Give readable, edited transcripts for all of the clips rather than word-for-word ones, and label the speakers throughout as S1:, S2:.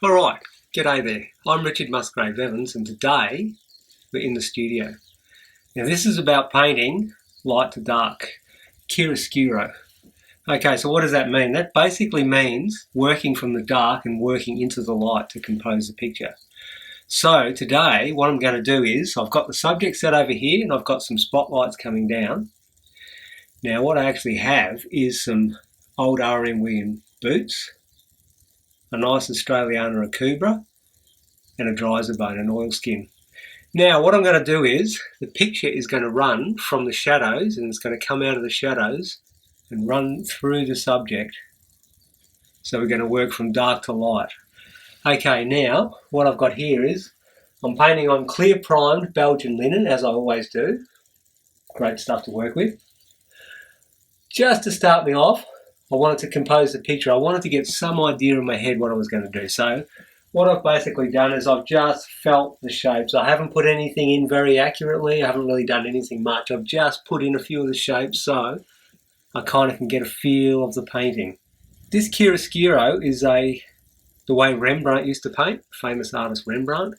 S1: Alright, g'day there. I'm Richard Musgrave-Evans and today we're in the studio. Now this is about painting light to dark, chiaroscuro. Okay, so what does that mean? That basically means working from the dark and working into the light to compose the picture. So today what I'm going to do is, I've got the subject set over here and I've got some spotlights coming down. Now what I actually have is some old R.M. Williams boots, a nice Australiana, a Cobra, and a Dryzerbone, an oilskin. Now what I'm going to do is, the picture is going to run from the shadows and it's going to come out of the shadows and run through the subject. So we're going to work from dark to light. Okay, now what I've got here is, I'm painting on clear primed Belgian linen, as I always do. Great stuff to work with. Just to start me off, I wanted to compose the picture. I wanted to get some idea in my head what I was going to do. So what I've basically done is I've just felt the shapes. I haven't put anything in very accurately. I haven't really done anything much. I've just put in a few of the shapes so I kind of can get a feel of the painting. This chiaroscuro is the way Rembrandt used to paint, famous artist Rembrandt,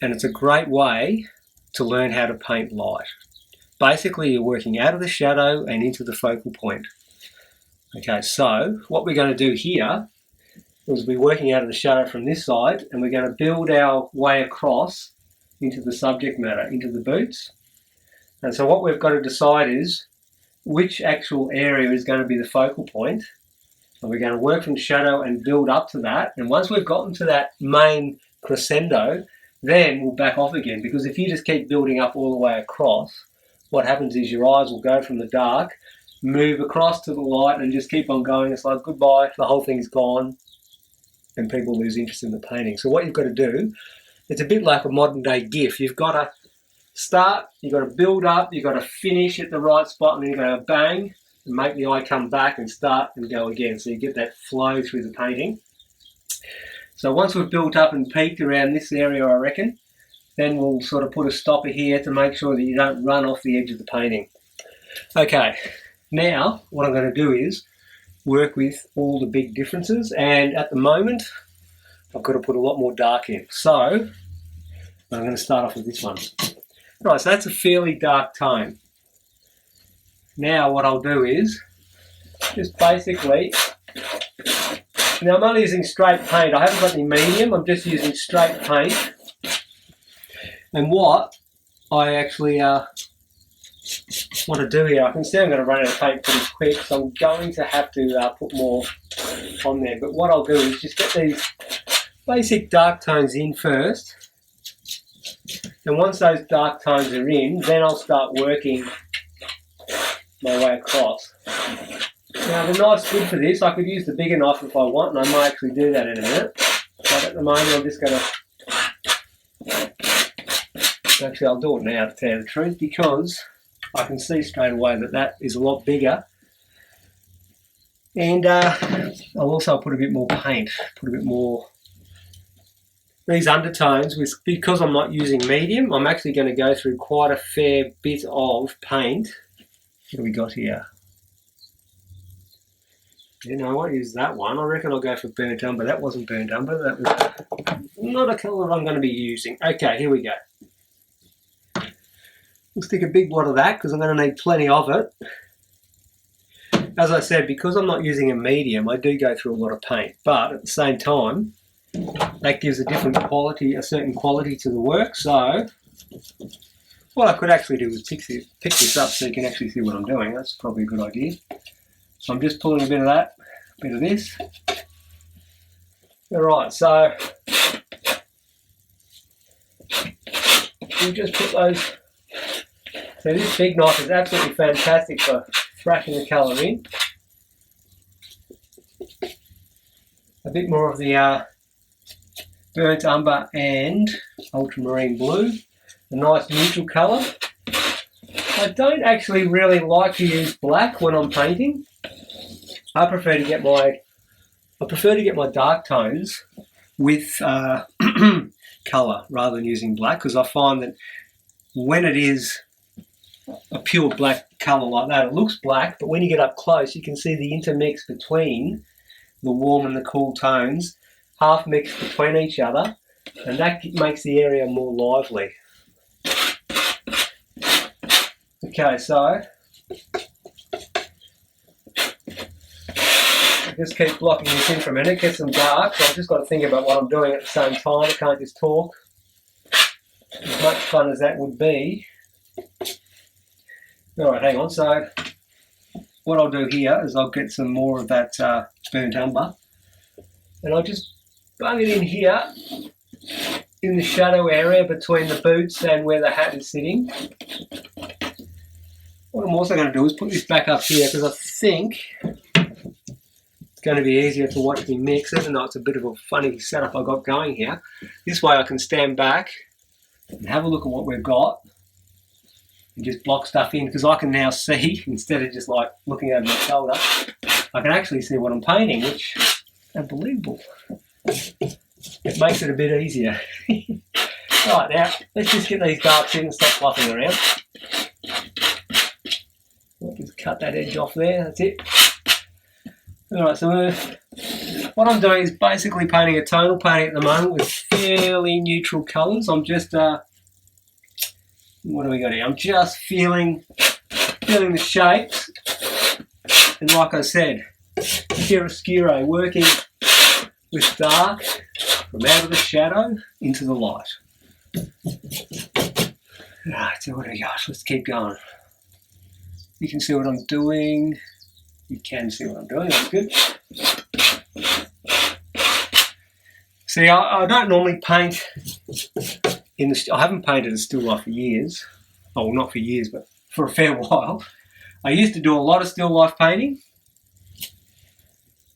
S1: and it's a great way to learn how to paint light. Basically you're working out of the shadow and into the focal point. Okay, so what we're going to do here is we're working out of the shadow from this side and we're going to build our way across into the subject matter, into the boots. And so what we've got to decide is which actual area is going to be the focal point. And we're going to work from shadow and build up to that. And once we've gotten to that main crescendo, then we'll back off again. Because if you just keep building up all the way across, what happens is your eyes will go from the dark, move across to the light and just keep on going. It's like goodbye, the whole thing's gone and people lose interest in the painting. So what you've got to do, it's a bit like a modern day GIF. You've got to start, you've got to build up, you've got to finish at the right spot and then you've got to bang and make the eye come back and start and go again. So you get that flow through the painting. So once we've built up and peaked around this area, I reckon, then we'll sort of put a stopper here to make sure that you don't run off the edge of the painting. Okay. Now, what I'm going to do is work with all the big differences, and at the moment, I've got to put a lot more dark in. So, I'm going to start off with this one. Right, so that's a fairly dark tone. Now, what I'll do is, just basically, now I'm only using straight paint. I haven't got any medium, I'm just using straight paint. And what I actually want to do here, I can see I'm going to run out of paint pretty quick, so I'm going to have to put more on there. But what I'll do is just get these basic dark tones in first, and once those dark tones are in, then I'll start working my way across. Now the knife's good for this. I could use the bigger knife if I want, and I might actually do that in a minute. But at the moment I'm just going to, actually I'll do it now to tell you the truth, because I can see straight away that that is a lot bigger. And I'll also put a bit more paint, put a bit more. These undertones, because I'm not using medium, I'm actually going to go through quite a fair bit of paint. What have we got here? You know, I won't use that one. I reckon I'll go for burnt umber. That wasn't burnt umber. That was not a colour I'm going to be using. Okay, here we go. We'll stick a big wad of that because I'm going to need plenty of it. As I said, because I'm not using a medium, I do go through a lot of paint. But at the same time, that gives a different quality, a certain quality to the work. So what I could actually do is pick this up so you can actually see what I'm doing. That's probably a good idea. So I'm just pulling a bit of that, a bit of this. Alright, so we'll just put those. So this big knife is absolutely fantastic for thrashing the colour in. A bit more of the burnt umber and ultramarine blue. A nice neutral colour. I don't actually really like to use black when I'm painting. I prefer to get my dark tones with colour rather than using black, because I find that when it is a pure black colour like that, it looks black, but when you get up close you can see the intermix between the warm and the cool tones, half mixed between each other, and that makes the area more lively. Okay, so just keep blocking this in for a minute, it gets them dark, so I've just got to think about what I'm doing at the same time. I can't just talk. As much fun as that would be. Alright, hang on. So what I'll do here is I'll get some more of that burnt umber, and I'll just bung it in here in the shadow area between the boots and where the hat is sitting. What I'm also going to do is put this back up here, because I think it's going to be easier to watch me mix, even though it's a bit of a funny setup I got going here. This way I can stand back and have a look at what we've got and just block stuff in, because I can now see, instead of just like looking over my shoulder, I can actually see what I'm painting, which is unbelievable. It makes it a bit easier. Right, now let's just get these darks in and stop fluffing around. I'll just cut that edge off there, that's it. Alright, so what I'm doing is basically painting a tonal painting at the moment with fairly neutral colours. I'm just, what do we got here? I'm just feeling the shapes, and like I said, chiaroscuro, working with dark from out of the shadow into the light. Right, so what do we got? Let's keep going. You can see what I'm doing. You can see what I'm doing, that's good. See, I don't normally paint in the... I haven't painted a still life for years. Oh, well, not for years, but for a fair while. I used to do a lot of still life painting,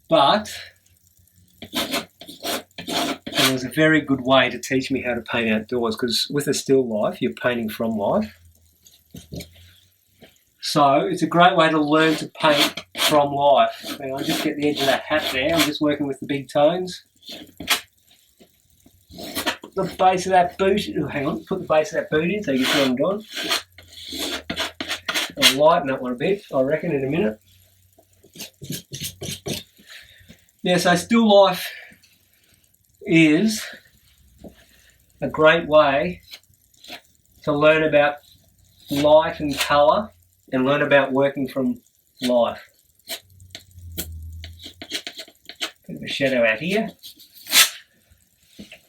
S1: but it was a very good way to teach me how to paint outdoors, because with a still life, you're painting from life. So it's a great way to learn to paint from life. And I just get the edge of that hat there. I'm just working with the big tones. The base of that boot, oh, hang on, put the base of that boot in so you can see what I'm doing. I'll lighten that one a bit, I reckon, in a minute. Yeah, so still life is a great way to learn about light and colour and learn about working from life. Bit of a shadow out here.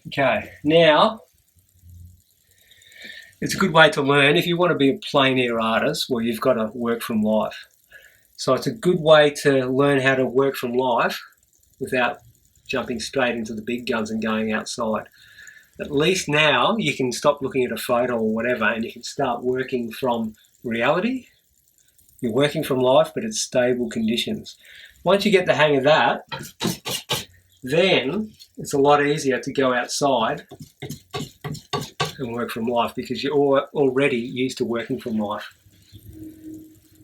S1: Okay, now it's a good way to learn if you want to be a plein air artist. Well, you've got to work from life. So it's a good way to learn how to work from life without jumping straight into the big guns and going outside. At least now you can stop looking at a photo or whatever, and you can start working from reality. You're working from life, but it's stable conditions. Once you get the hang of that, then it's a lot easier to go outside and work from life, because you're already used to working from life.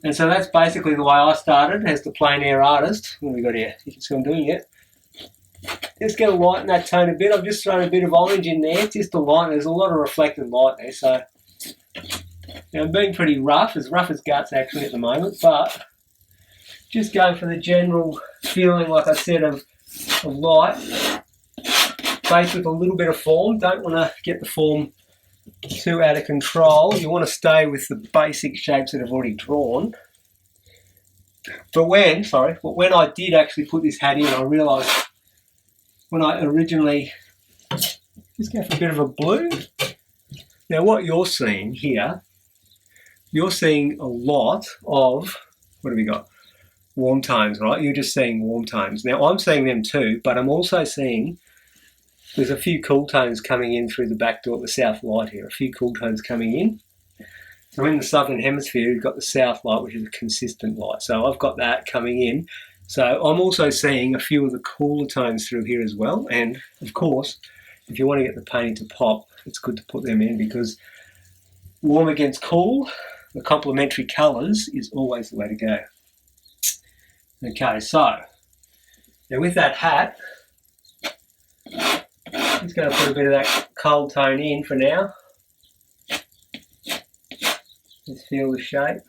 S1: And so that's basically the way I started as the plein air artist. What have we got here? You can see I'm doing it. Just going to lighten that tone a bit. I've just thrown a bit of orange in there just to lighten. There's a lot of reflected light there, so I'm being pretty rough as guts actually at the moment, but just going for the general feeling, like I said, of light, based with a little bit of form. Don't want to get the form too out of control. You want to stay with the basic shapes that I've already drawn. But when I did actually put this hat in, I realised when I originally just go for a bit of a blue. Now what you're seeing here, you're seeing a lot of, what have we got? Warm tones, right? You're just seeing warm tones. Now I'm seeing them too, but I'm also seeing there's a few cool tones coming in through the back door at the south light here, a few cool tones coming in. So in the southern hemisphere, you've got the south light, which is a consistent light. So I've got that coming in. So I'm also seeing a few of the cooler tones through here as well. And of course, if you want to get the painting to pop, it's good to put them in, because warm against cool, the complementary colours is always the way to go. Okay, so now with that hat, I'm just going to put a bit of that cold tone in for now. Just feel the shape.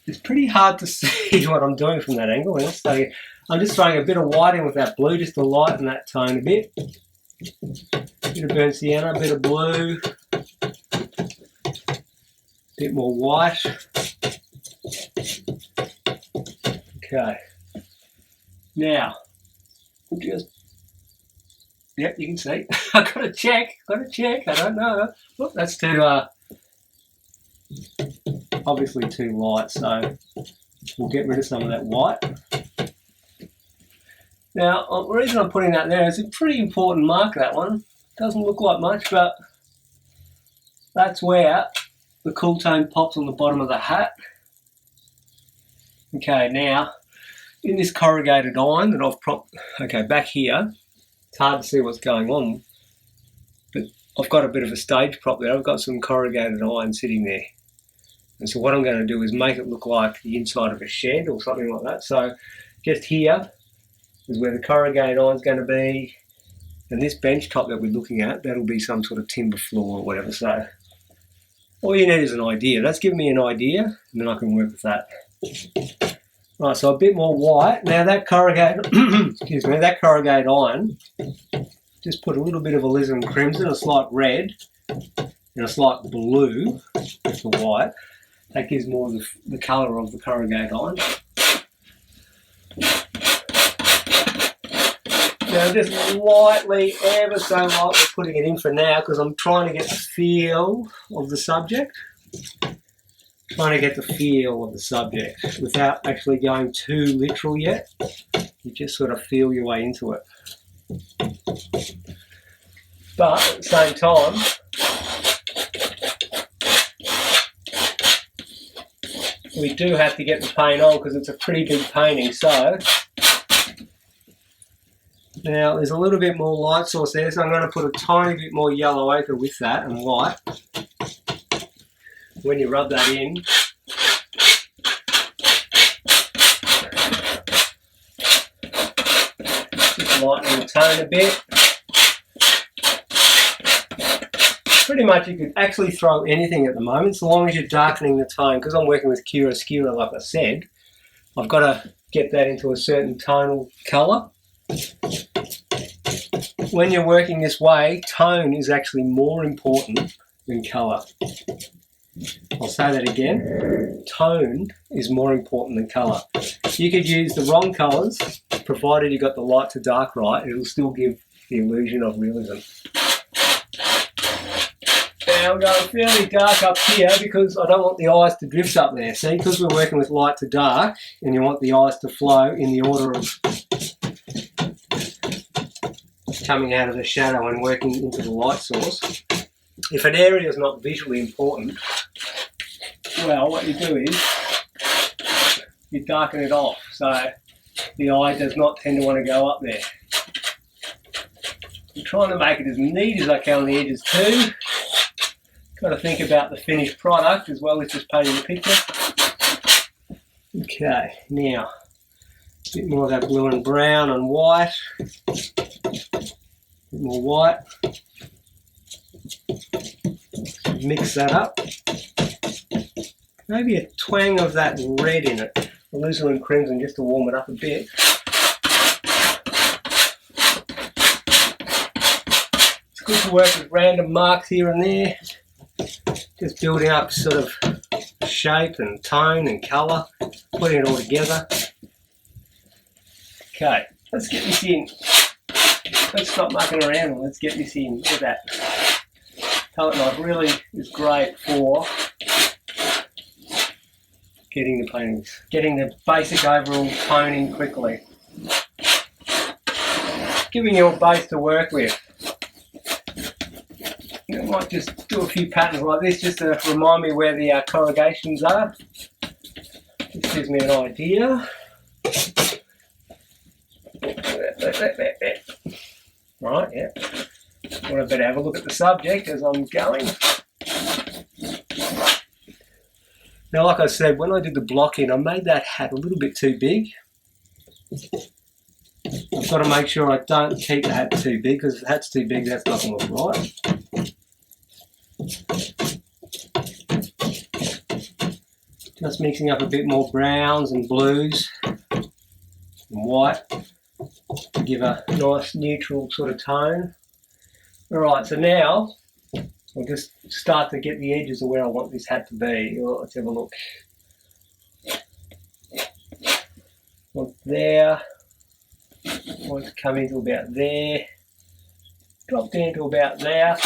S1: It's pretty hard to see what I'm doing from that angle. So I'm just throwing a bit of white in with that blue just to lighten that tone a bit. Bit of burnt sienna, a bit of blue, bit more white. Okay. Now, we'll just, yep, you can see. I've got to check, I don't know. Look, that's too, obviously too light, so we'll get rid of some of that white. Now, the reason I'm putting that there is a pretty important mark, that one. Doesn't look like much, but that's where the cool tone pops on the bottom of the hat. Okay, now, in this corrugated iron that I've propped, okay, back here, it's hard to see what's going on, but I've got a bit of a stage prop there. I've got some corrugated iron sitting there. And so what I'm going to do is make it look like the inside of a shed or something like that. So just here is where the corrugated iron is going to be, and this bench top that we're looking at, that'll be some sort of timber floor or whatever. So all you need is an idea. That's giving me an idea, and then I can work with that. Right, so a bit more white. Now that corrugated, excuse me, that corrugated iron, just put a little bit of alizarin crimson, a slight red, and a slight blue with the white. That gives more of the colour of the corrugated iron. Now just lightly, ever so lightly putting it in for now, because I'm trying to get the feel of the subject. Trying to get the feel of the subject without actually going too literal yet. You just sort of feel your way into it. But at the same time, we do have to get the paint on because it's a pretty big painting. So now there's a little bit more light source there, so I'm going to put a tiny bit more yellow ochre with that and white. When you rub that in, just lighten the tone a bit. Pretty much you could actually throw anything at the moment, so long as you're darkening the tone. Because I'm working with Chiaroscuro, like I said, I've got to get that into a certain tonal colour. When you're working this way, tone is actually more important than colour. I'll say that again. Tone is more important than colour. You could use the wrong colours, provided you got the light to dark right, it'll still give the illusion of realism. Now I'm going fairly dark up here because I don't want the eyes to drift up there. See, because we're working with light to dark, and you want the eyes to flow in the order of coming out of the shadow and working into the light source. If an area is not visually important, well, what you do is you darken it off so the eye does not tend to want to go up there. I'm trying to make it as neat as I can on the edges too. Got to think about the finished product as well as just painting the picture. Okay, now a bit more of that blue and brown and white. A bit more white. Mix that up. Maybe a twang of that red in it. Alizarin crimson just to warm it up a bit. It's good to work with random marks here and there. Just building up sort of shape and tone and colour. Putting it all together. Okay, let's get this in. Let's stop mucking around and let's get this in. Look at that. Palette knife really is great for getting the paintings, getting the basic overall tone in quickly. Giving you a base to work with. You might just do a few patterns like this just to remind me where the corrugations are. This gives me an idea. Right, yeah. Well, I better have a look at the subject as I'm going. Now, like I said, when I did the block in, I made that hat a little bit too big. I've got to make sure I don't keep the hat too big, because if the hat's too big, that's not going to look right. Just mixing up a bit more browns and blues and some white to give a nice neutral sort of tone. Alright, so now I'll just start to get the edges of where I want this hat to be. Let's have a look. Want there. Want to come into about there. Drop down to about there.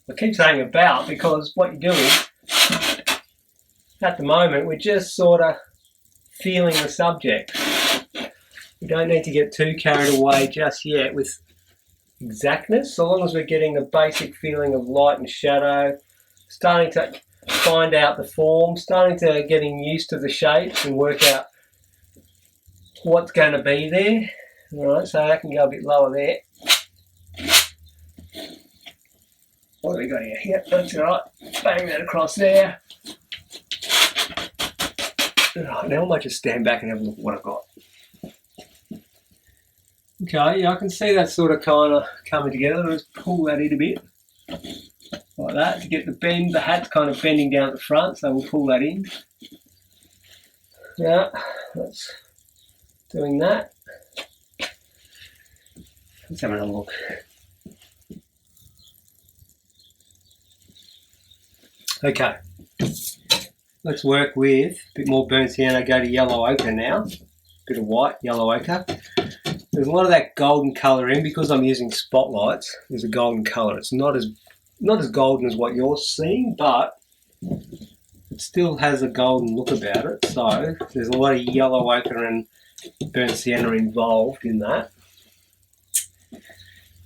S1: I keep saying about because what you're doing at the moment, we're just sort of feeling the subject. We don't need to get too carried away just yet with exactness, so long as we're getting the basic feeling of light and shadow, starting to find out the form, starting to getting used to the shapes and work out what's going to be there. Alright, so I can go a bit lower there. What have we got here? Yep, that's alright. Bang that across there. Right, now I might just stand back and have a look at what I've got. Okay, yeah, I can see that sort of kind of coming together. Let's pull that in a bit. Like that, to get the bend. The hat's kind of bending down at the front, so we'll pull that in. Yeah, that's doing that. Let's have another look. Okay, let's work with a bit more burnt sienna, go to yellow ochre now. Bit of white, yellow ochre. There's a lot of that golden colour in because I'm using spotlights. There's a golden colour. It's not as golden as what you're seeing, but it still has a golden look about it. So there's a lot of yellow ochre and burnt sienna involved in that.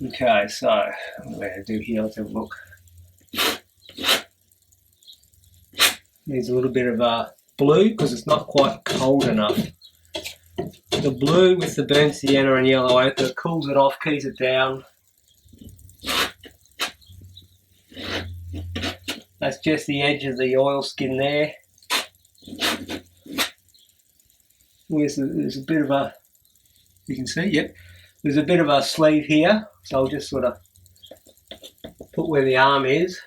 S1: Okay, so what am I going to do here? Let's have a look. Needs a little bit of blue because it's not quite cold enough. The blue with the burnt sienna and yellow ochre cools it off, keeps it down. That's just the edge of the oil skin there. There's a bit of a, you can see, yep. There's a bit of a sleeve here, so I'll just sort of put where the arm is,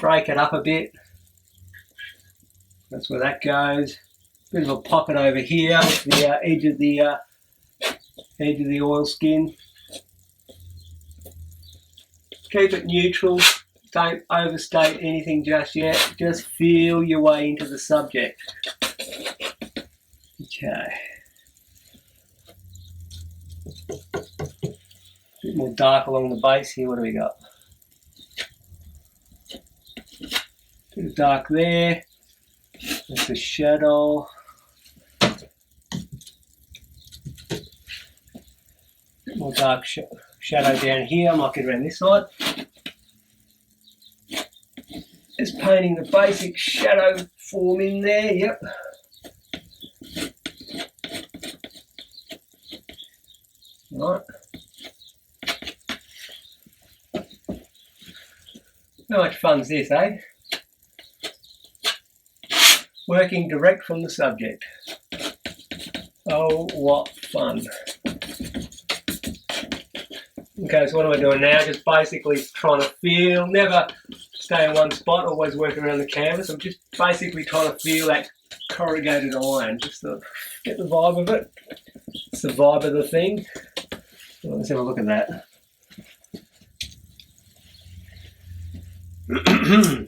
S1: break it up a bit. That's where that goes. Bit of a pocket over here with the edge of the oil skin. Keep it neutral. Don't overstate anything just yet. Just feel your way into the subject. Okay. Bit more dark along the base here. What do we got? Bit of dark there. That's the shadow. Bit more dark shadow down here. I might get around this side. Just painting the basic shadow form in there. Yep. Right. How much fun's this, eh? Working direct from the subject. Oh, what fun. Okay, so what am I doing now? Just basically trying to feel, never stay in one spot, always working around the canvas. I'm just basically trying to feel that corrugated iron, just to get the vibe of it. It's the vibe of the thing. Well, let's have a look at that.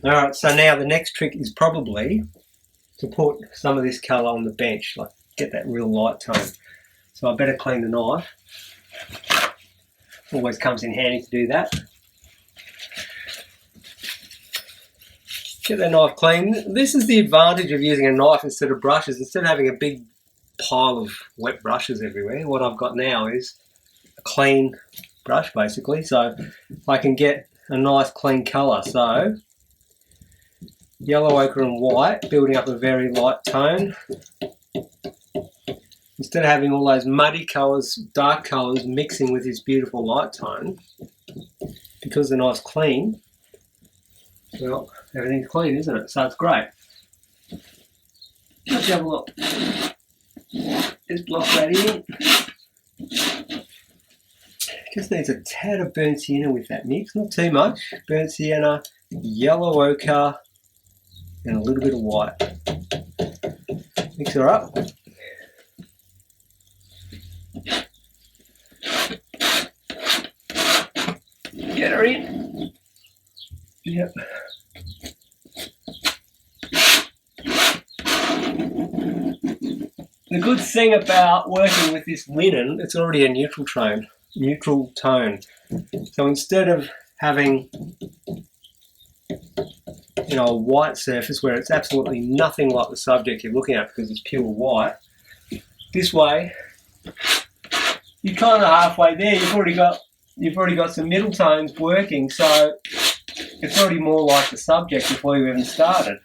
S1: Alright, so now the next trick is probably to put some of this colour on the bench, like get that real light tone. So I better clean the knife. Always comes in handy to do that. Get that knife clean. This is the advantage of using a knife instead of brushes. Instead of having a big pile of wet brushes everywhere, what I've got now is a clean brush basically, so I can get a nice clean colour. So yellow ochre and white, building up a very light tone. Instead of having all those muddy colours, dark colours mixing with this beautiful light tone, because the knife's clean, well, everything's clean, isn't it? So it's great. Let's have a look. Just block that in. Just needs a tad of burnt sienna with that mix, not too much. Burnt sienna, yellow ochre, and a little bit of white. Mix her up. Get her in. Yep. The good thing about working with this linen, it's already a neutral tone. So instead of having, you know, a white surface where it's absolutely nothing like the subject you're looking at because it's pure white, this way you're kind of halfway there. You've already got some middle tones working, so it's already more like the subject before you even started.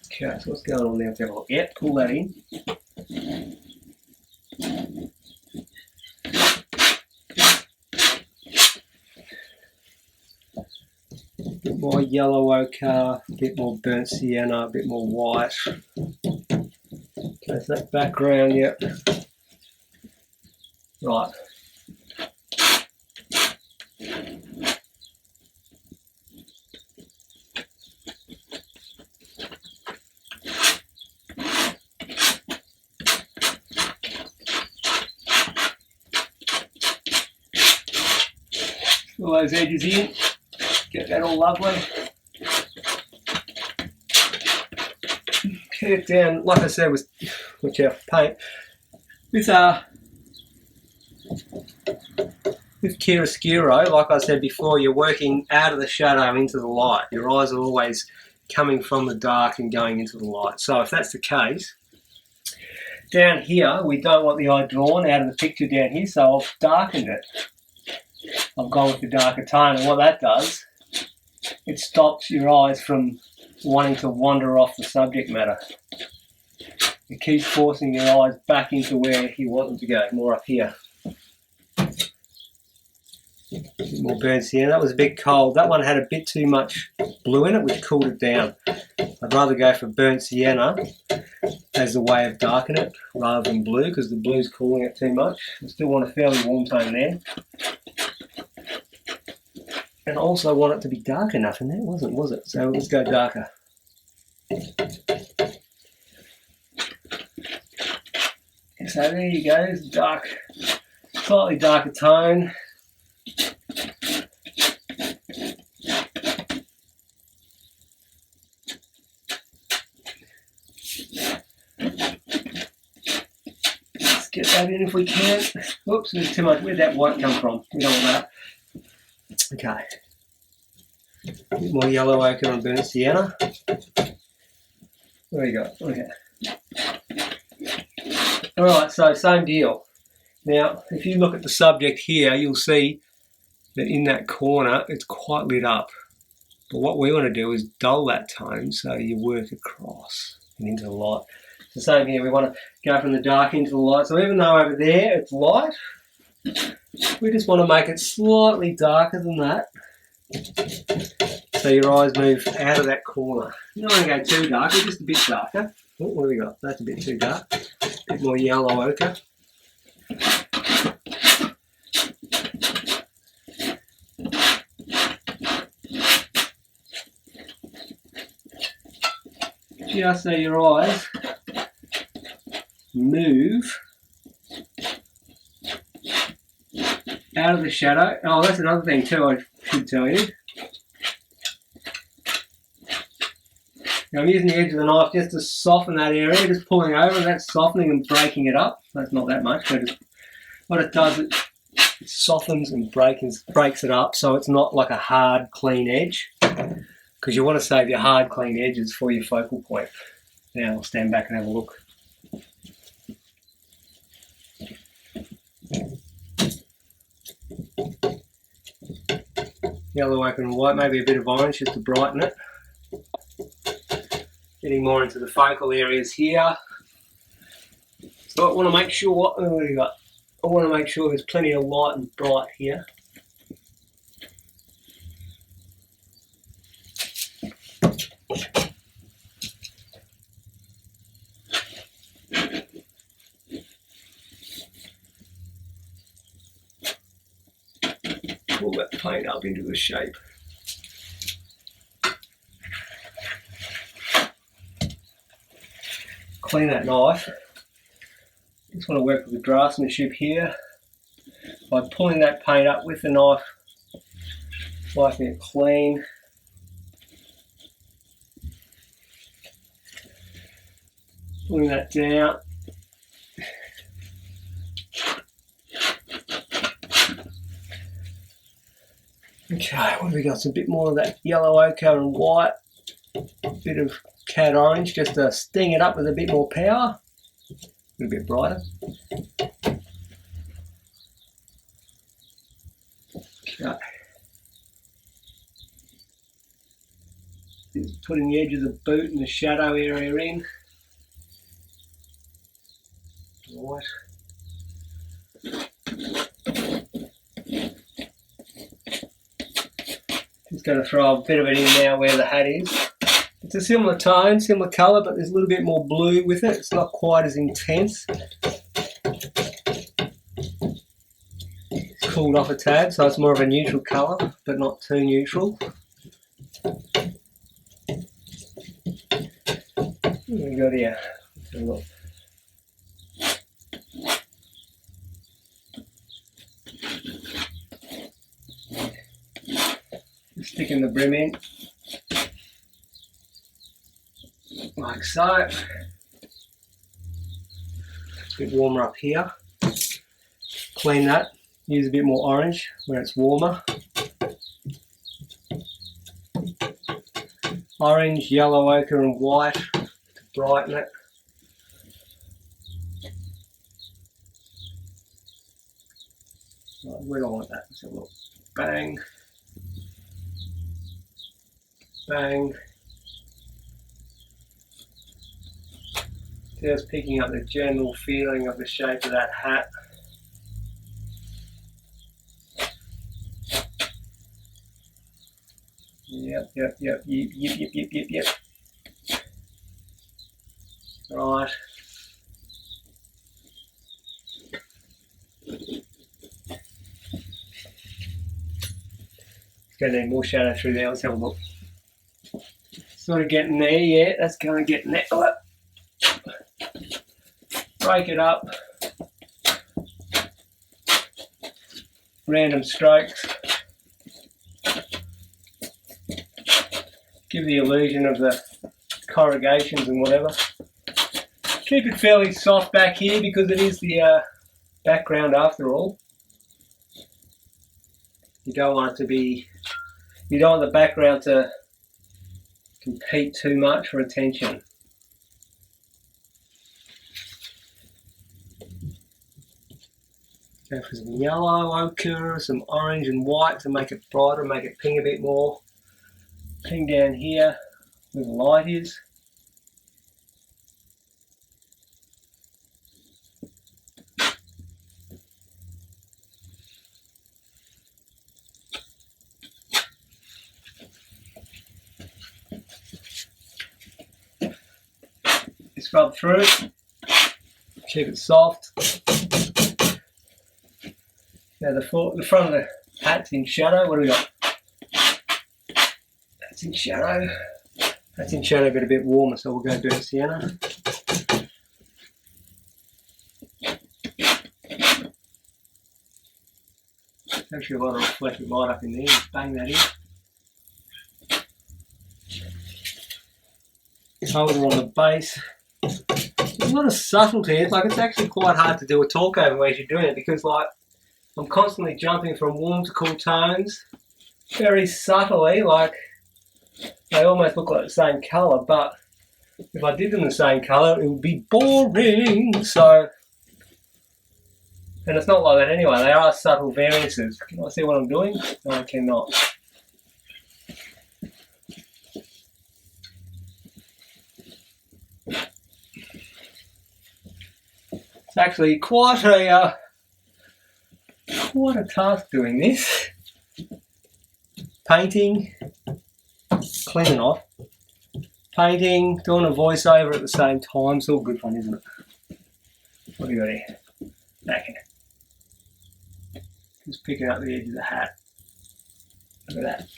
S1: Okay, so what's going on there? Let's have a look. Yep, pull that in. A bit more yellow ochre, a bit more burnt sienna, a bit more white. Okay, so that background, yep. Right. All those edges in, get that all lovely. Get it down, like I said, with paint. With chiaroscuro, like I said before, you're working out of the shadow into the light. Your eyes are always coming from the dark and going into the light. So if that's the case, down here, we don't want the eye drawn out of the picture down here, so I've darkened it. I've gone with the darker tone, and what that does, it stops your eyes from wanting to wander off the subject matter. It keeps forcing your eyes back into where you want them to go, more up here. A bit more burnt sienna. That was a bit cold. That one had a bit too much blue in it, which cooled it down. I'd rather go for burnt sienna as a way of darkening it rather than blue, because the blue's cooling it too much. I still want a fairly warm tone there. And I also want it to be dark enough, and that wasn't, was it? So let's go darker. So there you go, it's dark, slightly darker tone. Let's get that in if we can. Oops, there's too much. Where'd that white come from? We don't want that. Okay. A bit more yellow ochre and burnt sienna. There you go. Okay. Alright, so same deal. Now, if you look at the subject here, you'll see that in that corner, it's quite lit up. But what we want to do is dull that tone so you work across and into the light. So same here, we want to go from the dark into the light. So even though over there it's light, we just want to make it slightly darker than that. So your eyes move out of that corner. You don't want to go too dark, just a bit darker. Oh, what do we got? That's a bit too dark. A bit more yellow ochre. Just so your eyes move out of the shadow. Oh, that's another thing too I should tell you. Now I'm using the edge of the knife just to soften that area, just pulling over, that's softening and breaking it up. That's not that much, but what it does, it softens and breaks it up so it's not like a hard, clean edge, because you want to save your hard, clean edges for your focal point. Now I'll stand back and have a look. Yellow ochre and white, maybe a bit of orange just to brighten it. Getting more into the focal areas here. So I want to make sure, what do we got? I want to make sure there's plenty of light and bright here. Pull that paint up into the shape. Clean that knife. Just want to work with the draftsmanship here. by pulling that paint up with the knife, wiping it clean. Pulling that down. Okay, what have we got? A bit more of that yellow ochre and white, a bit of cat orange just to sting it up with a bit more power, a little bit brighter. Okay. Just putting the edge of the boot and the shadow area in. Right. Just going to throw a bit of it in now where the hat is. It's a similar tone, similar colour, but there's a little bit more blue with it. It's not quite as intense. It's cooled off a tad, so it's more of a neutral colour, but not too neutral. What have we got here? Let's have a look. Sticking the brim in, like so. A bit warmer up here. Clean that. Use a bit more orange where it's warmer. Orange, yellow ochre and white to brighten it. Right, where do I want that? Let's have a look. Bang. Bang. Just picking up the general feeling of the shape of that hat. Yep. Right. It's going to need more shadow through there. Let's have a look. Sort of getting there, yeah, that's going to get there. Break it up. Random strokes. Give the illusion of the corrugations and whatever. Keep it fairly soft back here because it is the background after all. You don't want the background to compete too much for attention. Go for some yellow ochre, some orange and white to make it brighter, make it ping a bit more. Ping down here where the light is. Just rub through it, keep it soft. Now the front of the hat's in shadow. What do we got? That's in shadow. That's in shadow but a bit warmer, so we'll go burnt sienna. There's actually a lot of reflected light up in there. Just bang that in. Hold it on the base. There's a lot of subtlety. It's like it's actually quite hard to do a talk over as you're doing it because like I'm constantly jumping from warm to cool tones, very subtly, like they almost look like the same colour, but if I did them the same colour it would be boring. So, and it's not like that anyway, they are subtle variances. Can I see what I'm doing? No, I cannot. It's actually quite a task doing this. Painting, cleaning off, painting, doing a voiceover at the same time. It's all good fun, isn't it? What do you got here? Back here. Just picking up the edge of the hat. Look at that.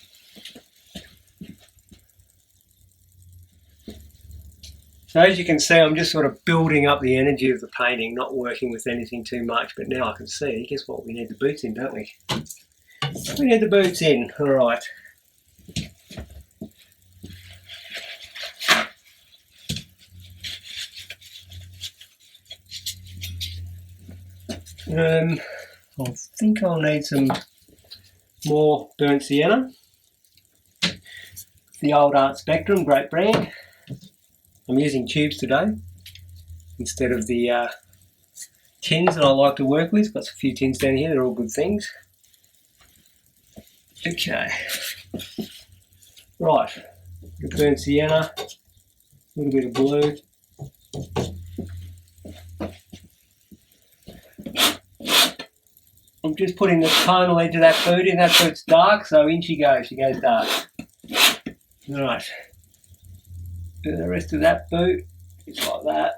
S1: So as you can see, I'm just sort of building up the energy of the painting, not working with anything too much, but now I can see, guess what, we need the boots in, don't we? We need the boots in, alright. I think I'll need some more burnt sienna. The old Art Spectrum, great brand. I'm using tubes today instead of the tins that I like to work with. Got a few tins down here, they're all good things. Okay, right, the burnt sienna, a little bit of blue. I'm just putting the tonal edge of that boot in. That boot's dark, so in she goes dark. Right, do the rest of that boot, just like that.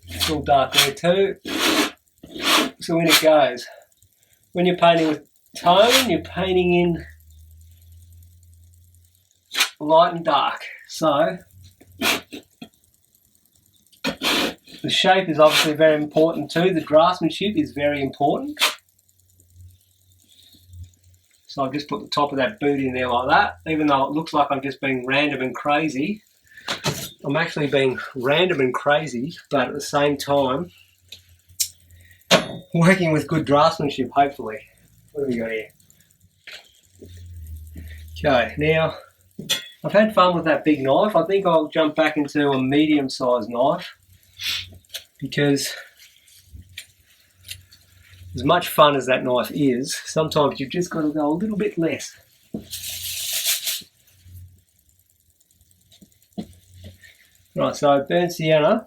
S1: It's all dark there too. So in it goes. When you're painting with tone, you're painting in light and dark. So the shape is obviously very important too. The draftsmanship is very important. So I've just put the top of that boot in there like that. Even though it looks like I'm just being random and crazy, I'm actually being random and crazy, but at the same time, working with good draftsmanship, hopefully. What have we got here? Okay, now, I've had fun with that big knife. I think I'll jump back into a medium-sized knife because as much fun as that knife is, sometimes you've just got to go a little bit less. Right, so burnt sienna,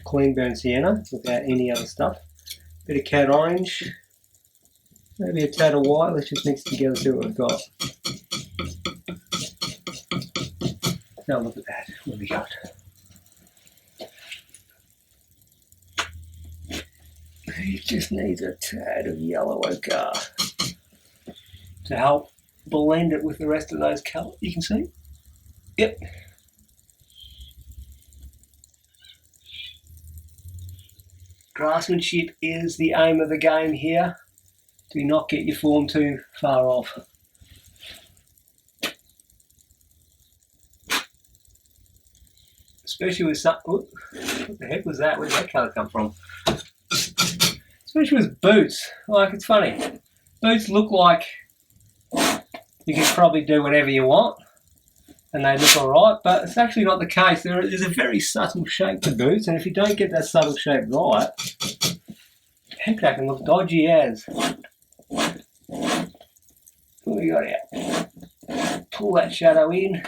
S1: clean burnt sienna without any other stuff. Bit of cat orange, maybe a tad of white. Let's just mix it together, see what we've got. Now look at that, what have we got? It just needs a tad of yellow ochre to help blend it with the rest of those colours. You can see? Yep. Draftsmanship is the aim of the game here. Do not get your form too far off. Especially with some, what the heck was that? Where did that colour come from? Especially with boots. Like, it's funny. Boots look like you can probably do whatever you want and they look alright, but it's actually not the case. There is a very subtle shape to boots, and if you don't get that subtle shape right, heck, that can look dodgy as. What do we got here? Pull that shadow in.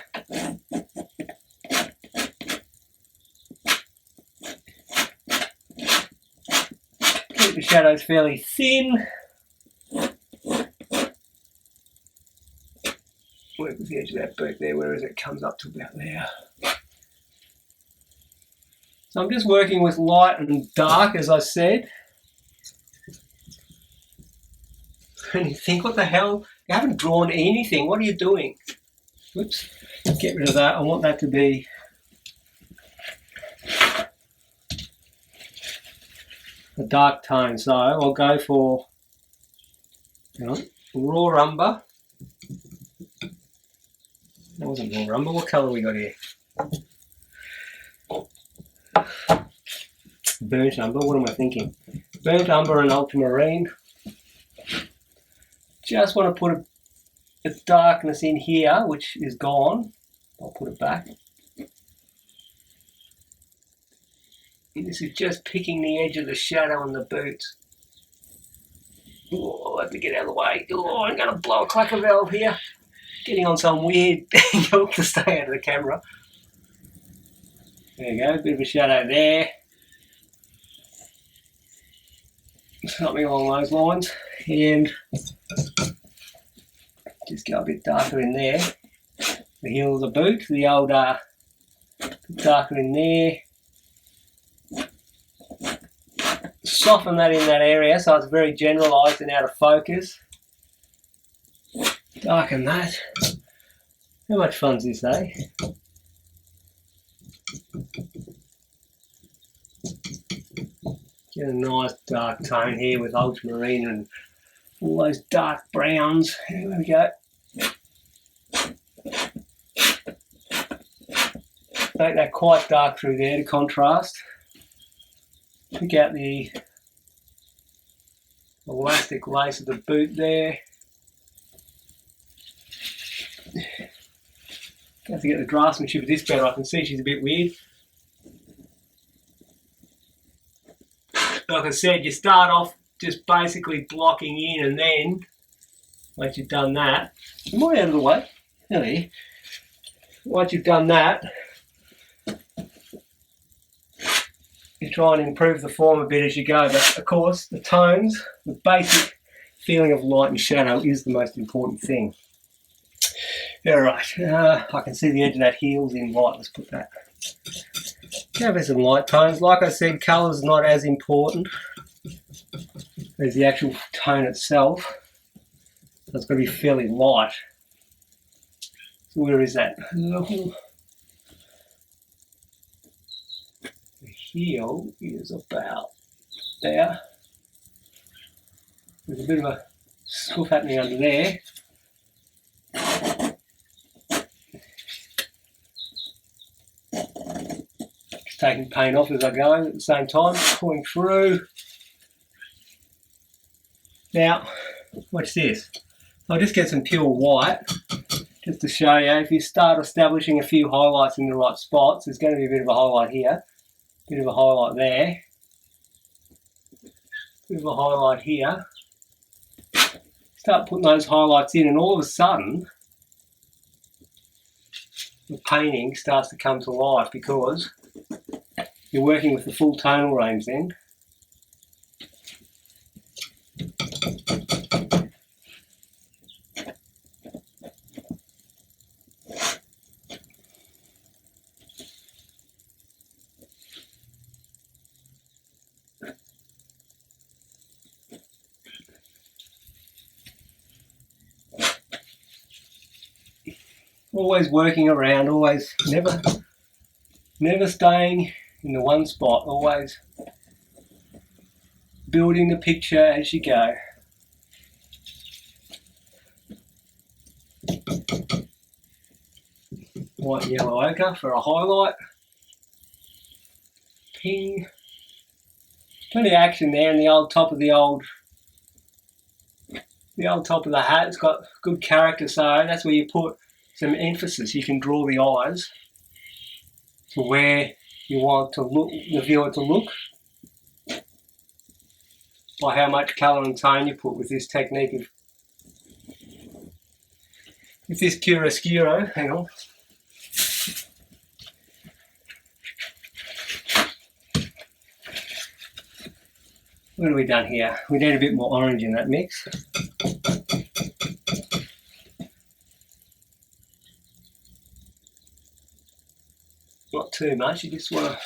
S1: Keep the shadows fairly thin. Work with the edge of that boot there, where it comes up to about there. So I'm just working with light and dark, as I said. And you think, what the hell? You haven't drawn anything. What are you doing? Oops. Get rid of that. I want that to be a dark tone. So I'll go for raw umber. That wasn't raw umber. What colour we got here? Burnt umber. What am I thinking? Burnt umber and ultramarine. Just want to put a darkness in here, which is gone. I'll put it back. And this is just picking the edge of the shadow on the boots. Oh, I have to get out of the way. Oh, I'm going to blow a clacker valve here. Getting on some weird angle to stay out of the camera. There you go, a bit of a shadow there. Something along those lines. And just go a bit darker in there. The heel of the boot, the old darker in there. Soften that in that area so it's very generalised and out of focus. Darken that. How much fun's this, eh? Get a nice dark tone here with ultramarine and all those dark browns. Here we go. Make that quite dark through there to contrast. Pick out the elastic lace of the boot there. Have to get the draftsmanship of this better. I can see she's a bit weird. Like I said, you start off just basically blocking in, and then once you've done that, am I out of the way? Really? Once you've done that, you try and improve the form a bit as you go. But of course, the tones, the basic feeling of light and shadow is the most important thing. All right, I can see the edge of that heel's in white. Let's put that. Go for some light tones. Like I said, colour's not as important as the actual tone itself. So it's got to be fairly light. So where is that? The heel is about there. There's a bit of a scuff happening under there. Just taking paint off as I go at the same time, pulling through. Now, watch this. I'll just get some pure white just to show you. If you start establishing a few highlights in the right spots, there's going to be a bit of a highlight here, a bit of a highlight there, a bit of a highlight here. Start putting those highlights in, and all of a sudden the painting starts to come to life because you're working with the full tonal range then. Always working around, always never staying in the one spot, always building the picture as you go. White and yellow ochre for a highlight. Ping. Plenty of action there in the old top of the top of the hat. It's got good character, so that's where you put some emphasis. You can draw the eyes to where you want to look, the viewer to look, by how much colour and tone you put with this technique of this chiaroscuro. Hang on. What have we done here? We need a bit more orange in that mix. Not too much, you just want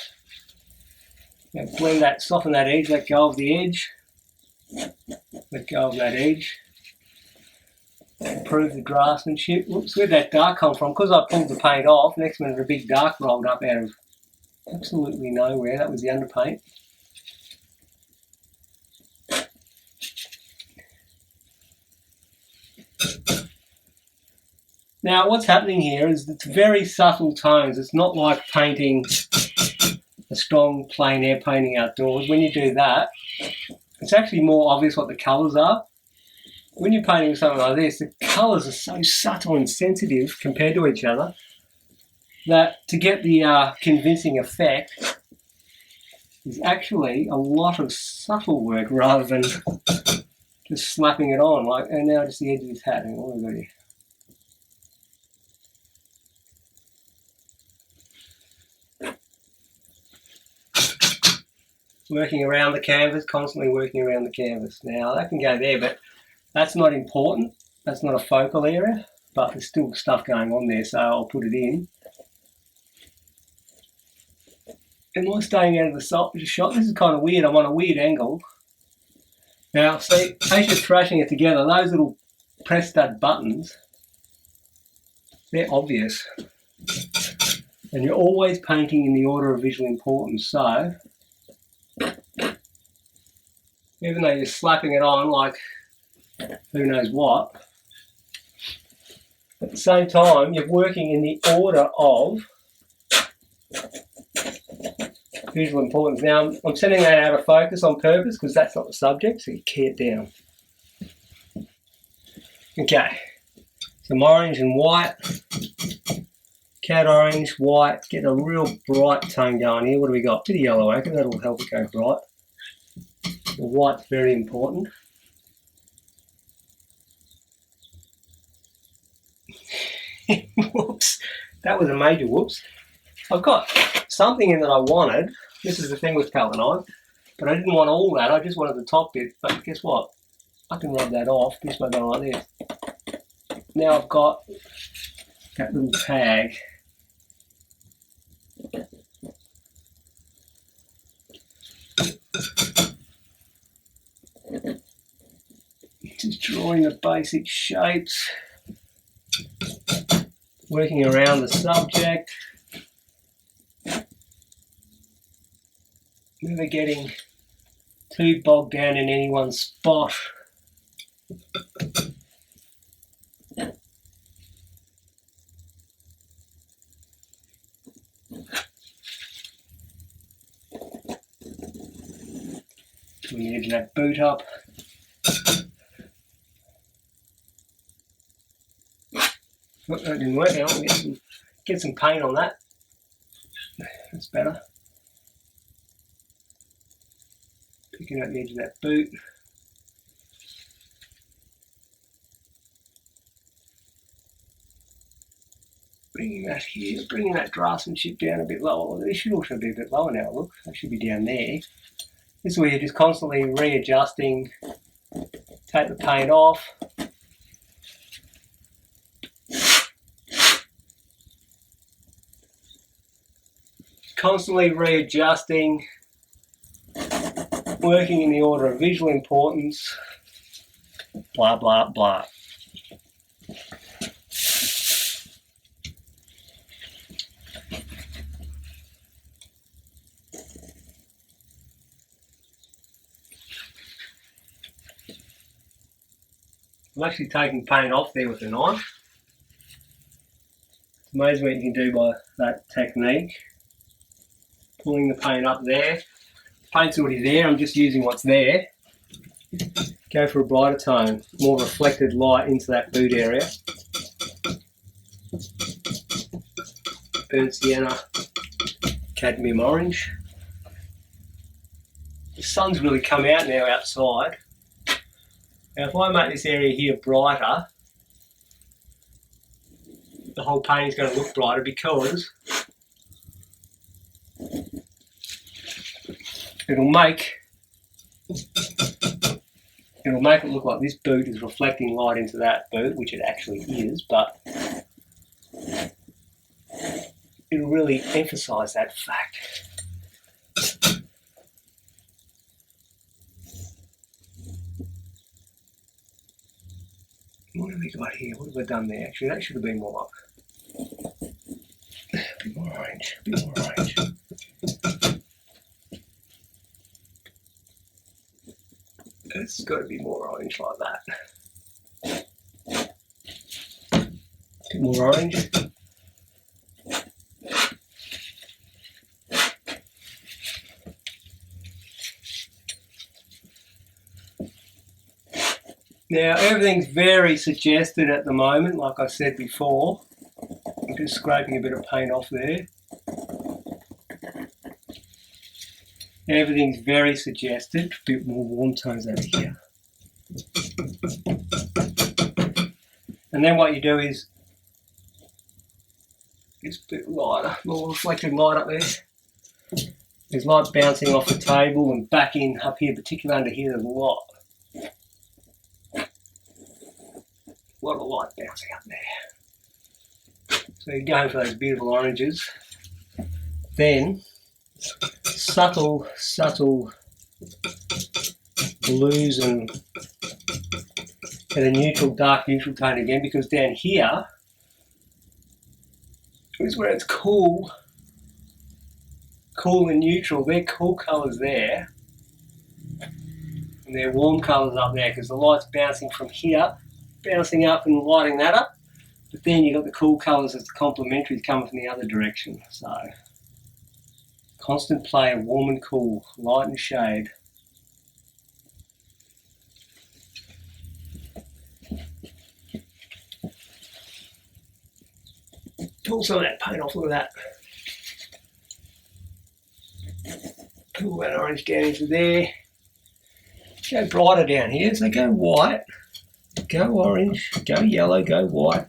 S1: to blend that, soften that edge, let go of the edge, let go of that edge, improve the draftsmanship. Whoops, where'd that dark come from? Because I pulled the paint off, next minute a big dark rolled up out of absolutely nowhere. That was the underpaint. Now what's happening here is it's very subtle tones. It's not like painting a strong plein air painting outdoors. When you do that, it's actually more obvious what the colours are. When you're painting something like this, the colours are so subtle and sensitive compared to each other that to get the convincing effect is actually a lot of subtle work rather than just slapping it on. Like, and now just the edge of this hat. Hang on, what have I got here? Working around the canvas, constantly working around the canvas. Now that can go there, but that's not important. That's not a focal area, but there's still stuff going on there, so I'll put it in. Am I staying out of the shot? This is kind of weird. I'm on a weird angle. Now, see, as you're thrashing it together, those little press stud buttons, they're obvious. And you're always painting in the order of visual importance, so even though you're slapping it on like who knows what, at the same time you're working in the order of visual importance. Now I'm sending that out of focus on purpose because that's not the subject, so you key it down. Okay, some orange and white, cat orange, white, get a real bright tone going here. What do we got? Bit of yellow ochre, that'll help it go bright. The white's very important. Whoops, that was a major whoops. I've got something in that I wanted. This is the thing with colour knife, but I didn't want all that, I just wanted the top bit. But guess what? I can rub that off just by going like this. Now I've got that little tag. Just drawing the basic shapes, working around the subject, never getting too bogged down in any one spot. We need that boot up. Oh, that didn't work out. We'll get some paint on that. That's better. Picking up the edge of that boot. Bringing that here, bringing that draftsmanship down a bit lower. This should also be a bit lower now, look. That should be down there. This is where you're just constantly readjusting. Take the paint off. Constantly readjusting. Working in the order of visual importance. Blah, blah, blah. I'm actually taking paint off there with a knife. It's amazing what you can do by that technique. Pulling the paint up there. Paint's already there, I'm just using what's there. Go for a brighter tone, more reflected light into that boot area. Burnt sienna, cadmium orange. The sun's really come out now outside. Now if I make this area here brighter, the whole paint is going to look brighter because it'll make it look like this boot is reflecting light into that boot, which it actually is, but it'll really emphasise that fact. What have we got here? What have we done there? Actually, that should have been more a bit more orange, a bit more orange. It's got to be more orange like that. A bit more orange. Now everything's very suggested at the moment, like I said before. I'm just scraping a bit of paint off there. Everything's very suggested. A bit more warm tones over here. And then what you do is just a bit lighter, more reflected light up there. There's light bouncing off the table and back in up here, particularly under here, there's a lot of light bouncing up there. So you're going for those beautiful oranges. Then subtle blues and a neutral, dark neutral tone again, because down here is where it's cool and neutral. They're cool colours there. And And they're warm colours up there because the light's bouncing from here, bouncing up and lighting that up. But then you've got the cool colours as the complementaries coming from the other direction. So, constant play of warm and cool, light and shade. Pull some of that paint off, look at that. Pull that orange down into there. Go brighter down here, so go white, go orange, go yellow, go white.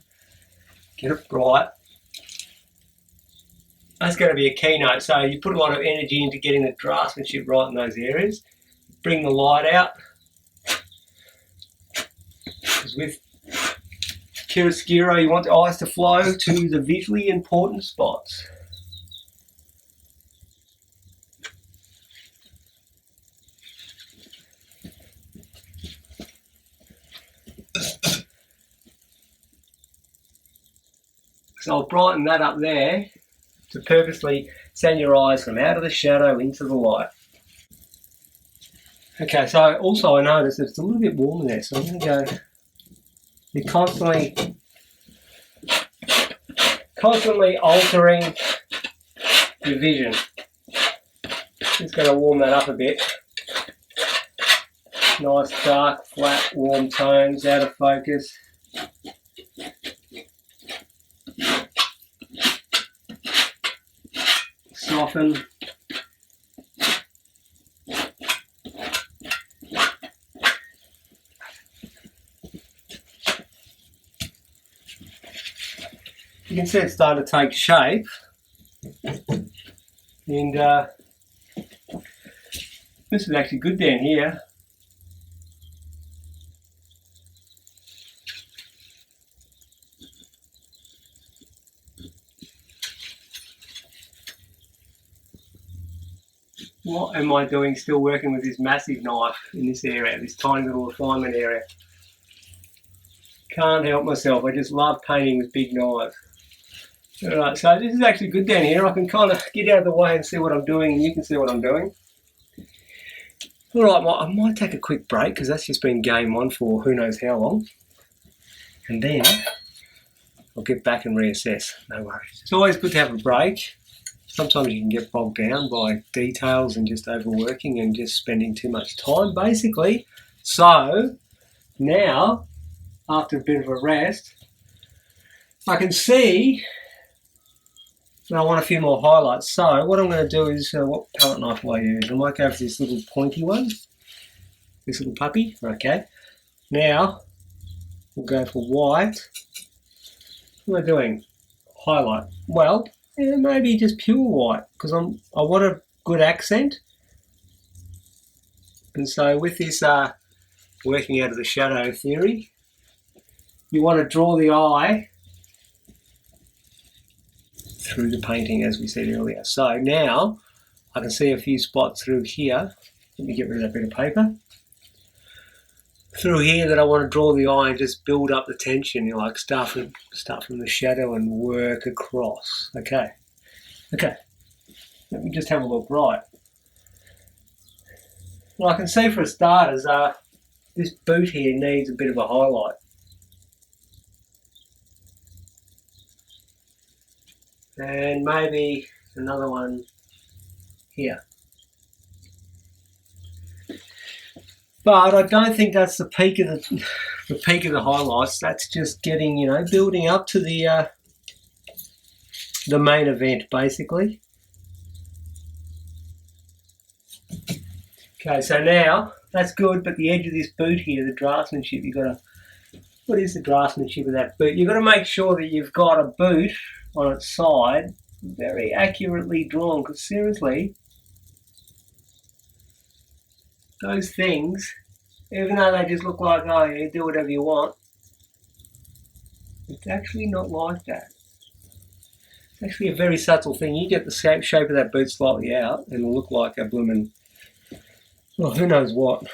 S1: Get it bright. That's going to be a keynote. So you put a lot of energy into getting the draftsmanship right in those areas. Bring the light out. Because with chiaroscuro, you want the eyes to flow to the visually important spots. So I'll brighten that up there to purposely send your eyes from out of the shadow into the light. Okay, so also I noticed it's a little bit warmer there, so I'm going to go, you're constantly altering your vision. Just going to warm that up a bit. Nice dark, flat, warm tones, out of focus. Soften. You can see it's starting to take shape, and this is actually good down here. What am I doing still working with this massive knife in this area, this tiny little refinement area? Can't help myself, I just love painting with big knives. Alright, so this is actually good down here. I can kind of get out of the way and see what I'm doing, and you can see what I'm doing. Alright, I might take a quick break because that's just been game on for who knows how long. And then I'll get back and reassess, no worries. It's always good to have a break. Sometimes you can get bogged down by details and just overworking and just spending too much time, basically. So, now, after a bit of a rest, I can see that I want a few more highlights. So, what I'm going to do is, what palette knife will I use? I might go for this little pointy one, this little puppy, okay. Now, we'll go for white. What am I doing? Highlight. Well, yeah, maybe just pure white, because I want a good accent. And so with this working out of the shadow theory, you want to draw the eye through the painting, as we said earlier. So now I can see a few spots through here. Let me get rid of that bit of paper. Through here that I want to draw the eye and just build up the tension, you know, like start from the shadow and work across. Okay. Let me just have a look. Right. Well, I can see for starters, this boot here needs a bit of a highlight. And maybe another one here. But I don't think that's the peak of the highlights. That's just getting, you know, building up to the main event, basically. Okay, so now that's good, but the edge of this boot here, the draftsmanship, what is the draftsmanship of that boot? You've got to make sure that you've got a boot on its side very accurately drawn, because seriously, those things, even though they just look like, oh yeah, do whatever you want, it's actually not like that. It's actually a very subtle thing. You get the shape of that boot slightly out and it'll look like a bloomin', well, who knows what.